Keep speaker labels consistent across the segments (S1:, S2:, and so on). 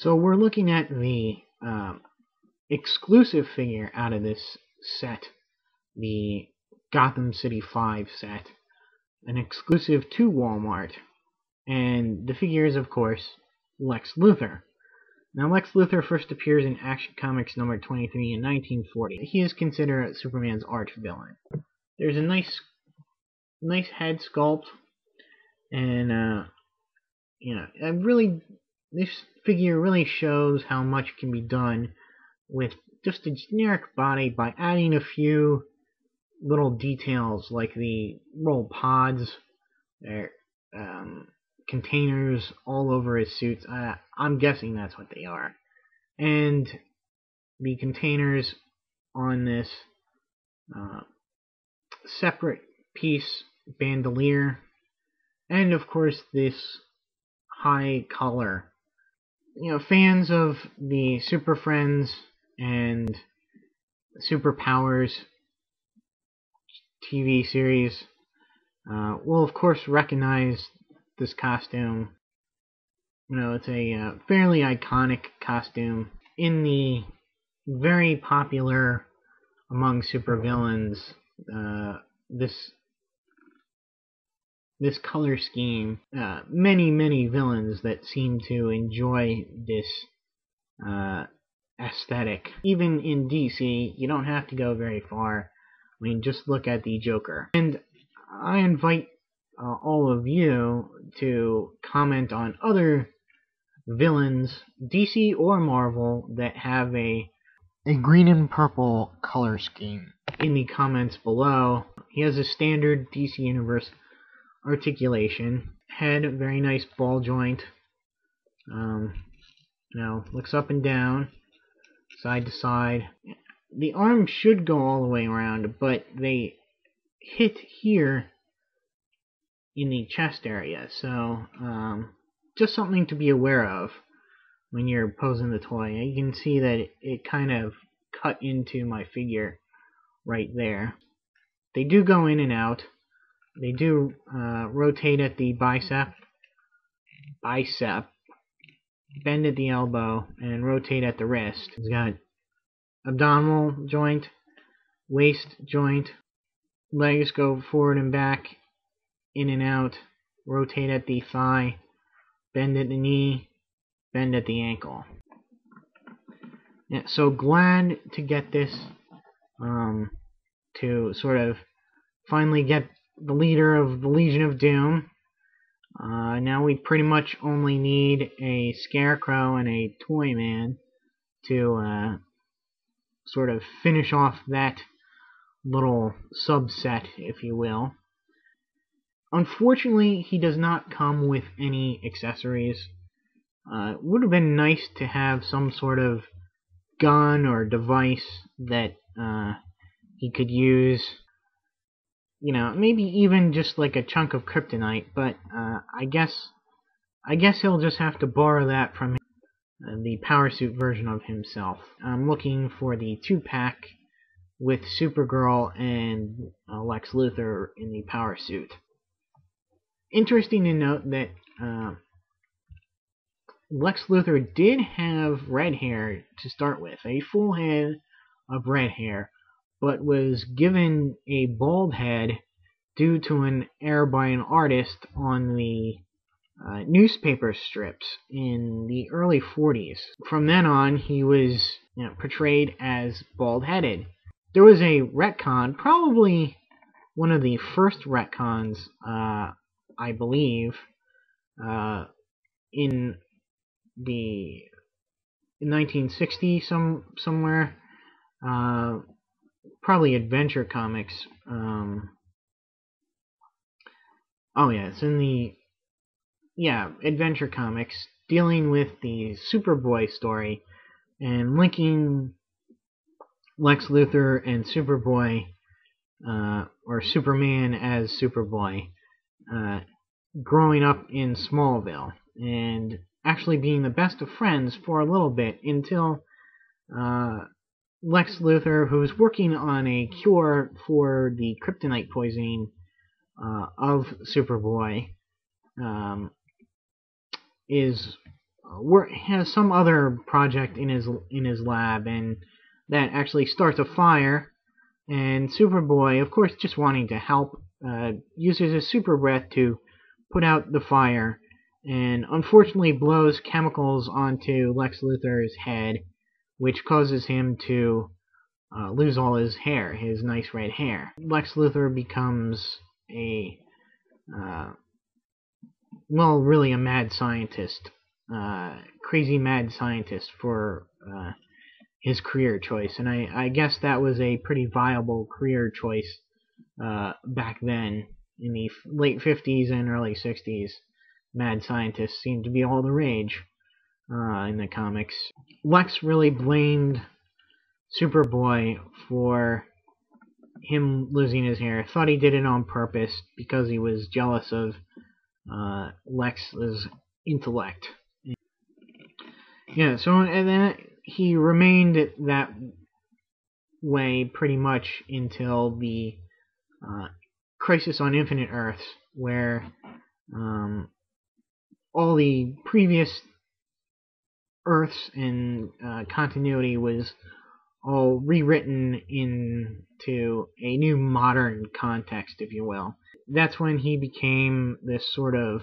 S1: So we're looking at the exclusive figure out of this set, the Gotham City 5 set, an exclusive to Walmart, and the figure is, of course, Lex Luthor. Now, Lex Luthor first appears in Action Comics number 23 in 1940. He is considered Superman's arch villain. There's a nice head sculpt, and this figure really shows how much can be done with just a generic body by adding a few little details like the little pods, containers all over his suits. I'm guessing that's what they are. And the containers on this separate piece bandolier, and of course this high collar. Fans of the Super Friends and Superpowers TV series will of course recognize this costume. It's a fairly iconic costume in the very popular among supervillains. This color scheme, many villains that seem to enjoy this aesthetic. Even in DC, you don't have to go very far. I mean, just look at the Joker. And I invite all of you to comment on other villains, DC or Marvel, that have a green and purple color scheme in the comments below. He has a standard DC Universe articulation, head, very nice ball joint. Looks up and down, side to side. The arms should go all the way around, but they hit here in the chest area, so just something to be aware of when you're posing the toy. You can see that it kind of cut into my figure right there. They do go in and out. They do rotate at the bicep, bend at the elbow, and rotate at the wrist. It's got abdominal joint, waist joint, legs go forward and back, in and out, rotate at the thigh, bend at the knee, bend at the ankle. Yeah, so glad to get this, to sort of finally get the leader of the Legion of Doom. Now we pretty much only need a Scarecrow and a Toyman to sort of finish off that little subset, if you will. Unfortunately, he does not come with any accessories. It would have been nice to have some sort of gun or device that he could use. Maybe even just like a chunk of kryptonite, but I guess he'll just have to borrow that from the power suit version of himself. I'm looking for the 2-pack with Supergirl and Lex Luthor in the power suit. Interesting to note that Lex Luthor did have red hair to start with, a full head of red hair, but was given a bald head due to an error by an artist on the newspaper strips in the early 40s. From then on, he was portrayed as bald-headed. There was a retcon, probably one of the first retcons, I believe, in 1960 somewhere. Probably Adventure Comics. It's in the Adventure Comics, dealing with the Superboy story and linking Lex Luthor and Superboy, or Superman as Superboy, growing up in Smallville and actually being the best of friends for a little bit until Lex Luthor, who's working on a cure for the kryptonite poisoning of Superboy, is has some other project in his lab, and that actually starts a fire. And Superboy, of course, just wanting to help, uses his super breath to put out the fire, and unfortunately blows chemicals onto Lex Luthor's head, which causes him to lose all his hair, his nice red hair. Lex Luthor becomes really a mad scientist, crazy mad scientist for his career choice, and I guess that was a pretty viable career choice back then. In the late 50s and early 60s, mad scientists seemed to be all the rage in the comics. Lex really blamed Superboy for him losing his hair. Thought he did it on purpose because he was jealous of Lex's intellect. Yeah, so and then he remained that way pretty much until the Crisis on Infinite Earths, where all the previous Earths and continuity was all rewritten into a new modern context, if you will. That's when he became this sort of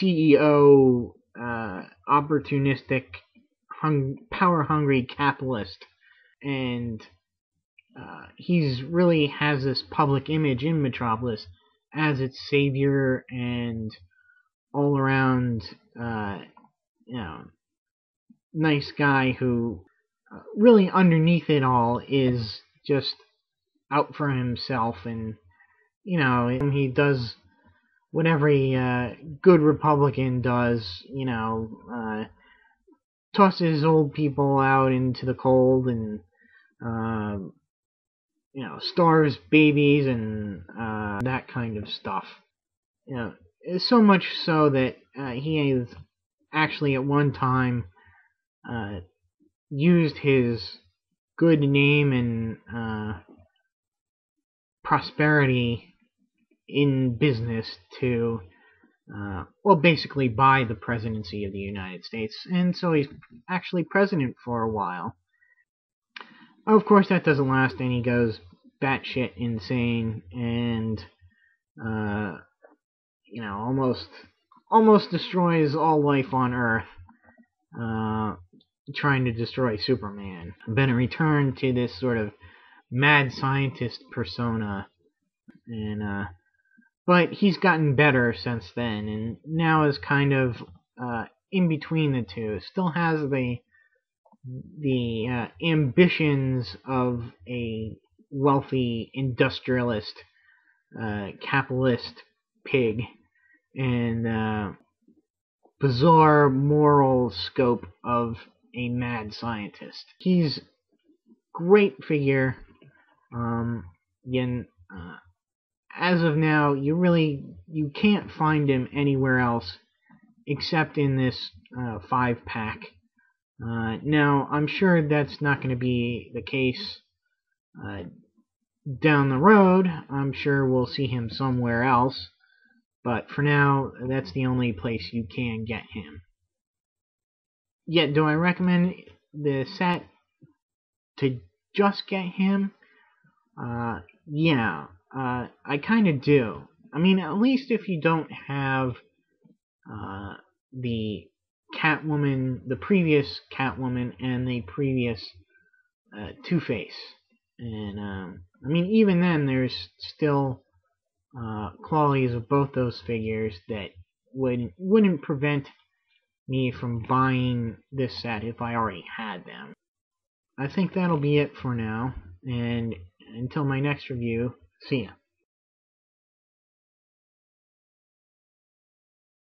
S1: CEO, opportunistic, power-hungry capitalist, and he's really has this public image in Metropolis as its savior and all around, nice guy who really underneath it all is just out for himself, and he does what every good Republican does, tosses old people out into the cold and starves babies and that kind of stuff. So much so that he has actually at one time used his good name and prosperity in business to basically buy the presidency of the United States, and so he's actually president for a while. Of course, that doesn't last, and he goes batshit insane, and almost destroys all life on Earth, trying to destroy Superman. Then it returned to this sort of mad scientist persona, and but he's gotten better since then, and now is kind of in between the two. Still has the ambitions of a wealthy industrialist, capitalist pig, and bizarre moral scope of a mad scientist. He's great figure. Again, as of now, you can't find him anywhere else except in this 5-pack. Now, I'm sure that's not going to be the case down the road. I'm sure we'll see him somewhere else, but for now, that's the only place you can get him. Yet, do I recommend the set to just get him? Yeah, I kind of do. I mean, at least if you don't have the Catwoman, the previous Catwoman, and the previous Two-Face. And, I mean, even then, there's still qualities of both those figures that wouldn't prevent me from buying this set if I already had them. I think that'll be it for now, and until my next review, see ya.